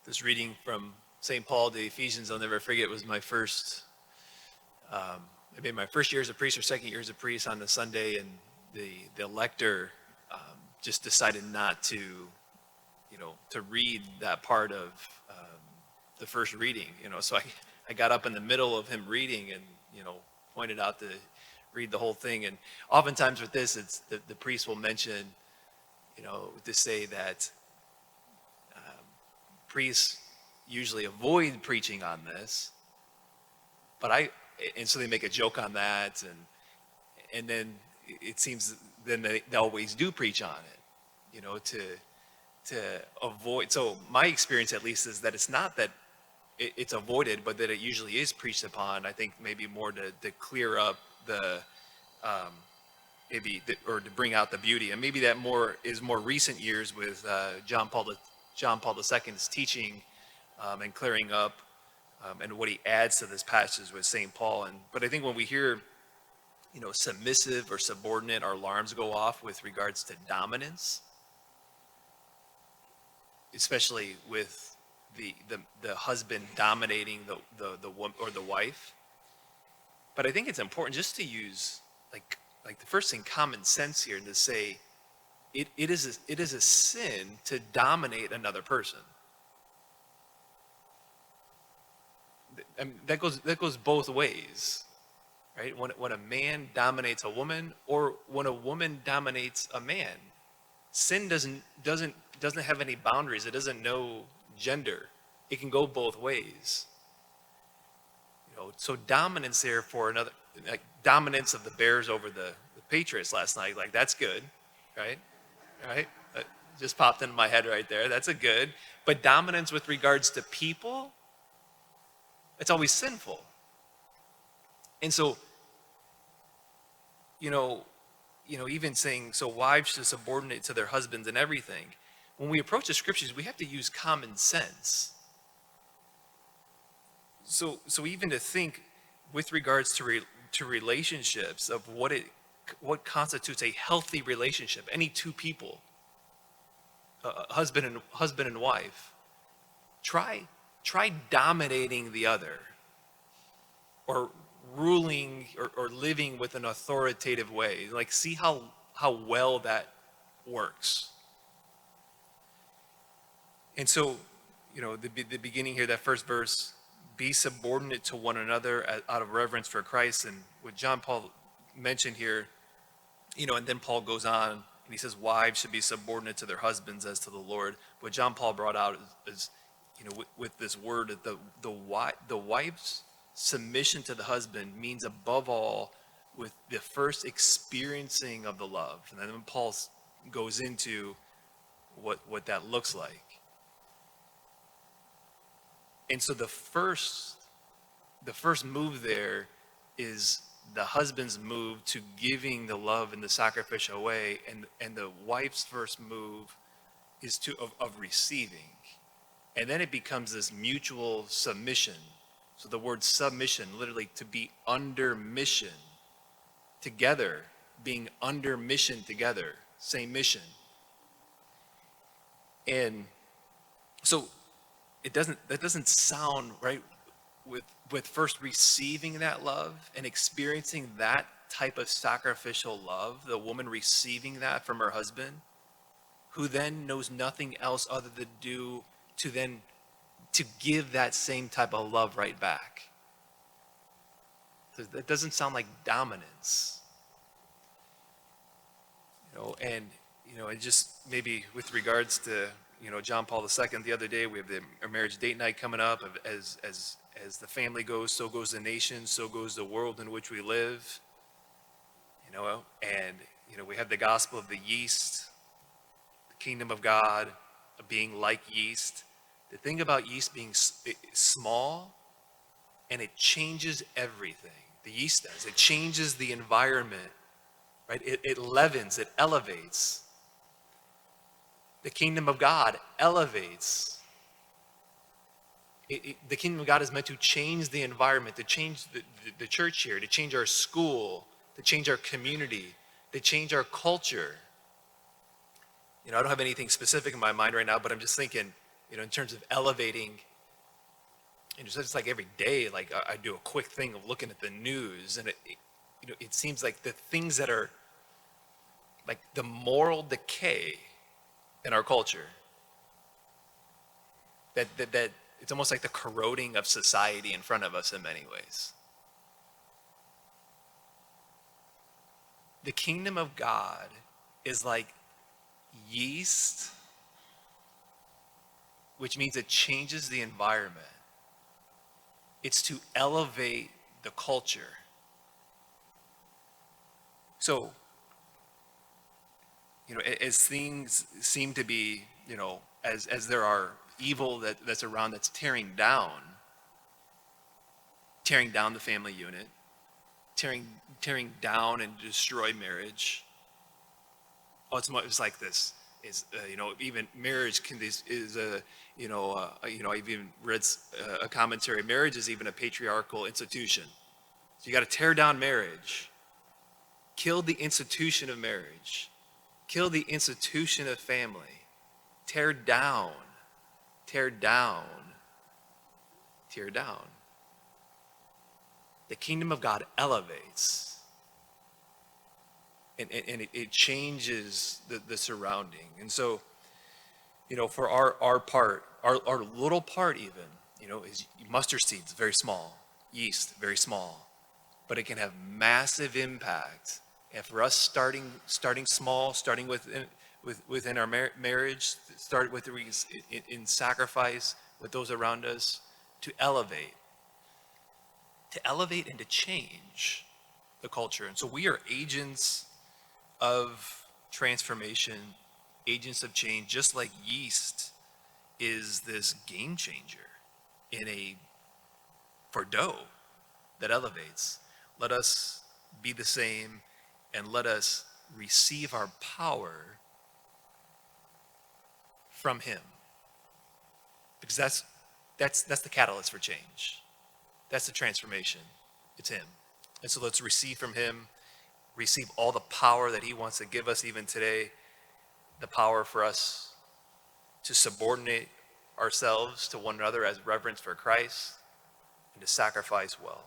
This reading from St. Paul to Ephesians, I'll never forget, was my first, maybe my first year as a priest or second year as a priest on the Sunday, and the lector just decided not to, to read that part of the first reading, so I got up in the middle of him reading and, pointed out to read the whole thing. And oftentimes with this, it's the priest will mention, to say that priests usually avoid preaching on this, and so they make a joke on that, and then it seems then they always do preach on it, to avoid. So my experience, at least, is that it's not that it's avoided, but that it usually is preached upon. I think maybe more to clear up the or to bring out the beauty, and maybe that is more recent years with John Paul II's teaching and clearing up and what he adds to this passage with St. Paul. But I think when we hear, submissive or subordinate, our alarms go off with regards to dominance, especially with the husband dominating the woman or the wife. But I think it's important just to use like the first thing, common sense here, and to say it is a sin to dominate another person. I mean, that goes both ways, right? When a man dominates a woman, or when a woman dominates a man, sin doesn't have any boundaries. It doesn't know gender. It can go both ways. So dominance there for another, like dominance of the Bears over the Patriots last night, like that's good, right? Right? That just popped into my head right there. That's a good. But dominance with regards to people, it's always sinful. And so, even saying, so wives should subordinate to their husbands and everything. When we approach the scriptures, we have to use common sense. So even to think with regards to relationships of what constitutes a healthy relationship, any two people, husband and wife, try dominating the other, or ruling or living with an authoritative way. Like, see how well that works. And so, the beginning here, that first verse, be subordinate to one another out of reverence for Christ. And what John Paul mentioned here, and then Paul goes on and he says wives should be subordinate to their husbands as to the Lord. What John Paul brought out is with this word, the wife's submission to the husband means above all with the first experiencing of the love. And then Paul goes into what that looks like. And so the first move there is the husband's move to giving the love in the sacrificial way, and the wife's first move is of receiving. And then it becomes this mutual submission. So the word submission, literally to be under mission together, being under mission together, same mission. And so that doesn't sound right with first receiving that love and experiencing that type of sacrificial love, the woman receiving that from her husband, who then knows nothing else other than to give that same type of love right back. So that doesn't sound like dominance. And just maybe with regards to John Paul II, the other day we have our marriage date night coming up. As the family goes, so goes the nation, so goes the world in which we live. And we have the gospel of the yeast, the kingdom of God being like yeast. The thing about yeast being small, and it changes everything. The yeast does. It changes the environment, right? It leavens, it elevates. The kingdom of God elevates. The kingdom of God is meant to change the environment, to change the church here, to change our school, to change our community, to change our culture. I don't have anything specific in my mind right now, but I'm just thinking, in terms of elevating, just like every day, like I do a quick thing of looking at the news, and it seems like the things that are like the moral decay in our culture, that it's almost like the corroding of society in front of us in many ways. The kingdom of God is like yeast, which means it changes the environment. It's to elevate the culture. So, as things seem to be, as there are evil that's around that's tearing down the family unit, tearing down and destroy marriage. It's like this is even marriage is a I've even read a commentary. Marriage is even a patriarchal institution. So you got to tear down marriage, kill the institution of marriage, kill the institution of family, tear down, tear down, tear down. The kingdom of God elevates. And it changes the surrounding. And so, for our part, our little part even, is mustard seeds, very small, yeast, very small, but it can have massive impact. And for us starting small, starting within our marriage, start with in sacrifice with those around us, to elevate and to change the culture. And so we are agents of transformation, agents of change, just like yeast is this game changer for dough that elevates. Let us be the same, and let us receive our power from him, because that's the catalyst for change. That's the transformation. It's him. And so let's receive from him, receive all the power that he wants to give us even today, the power for us to subordinate ourselves to one another as reverence for Christ, and to sacrifice well.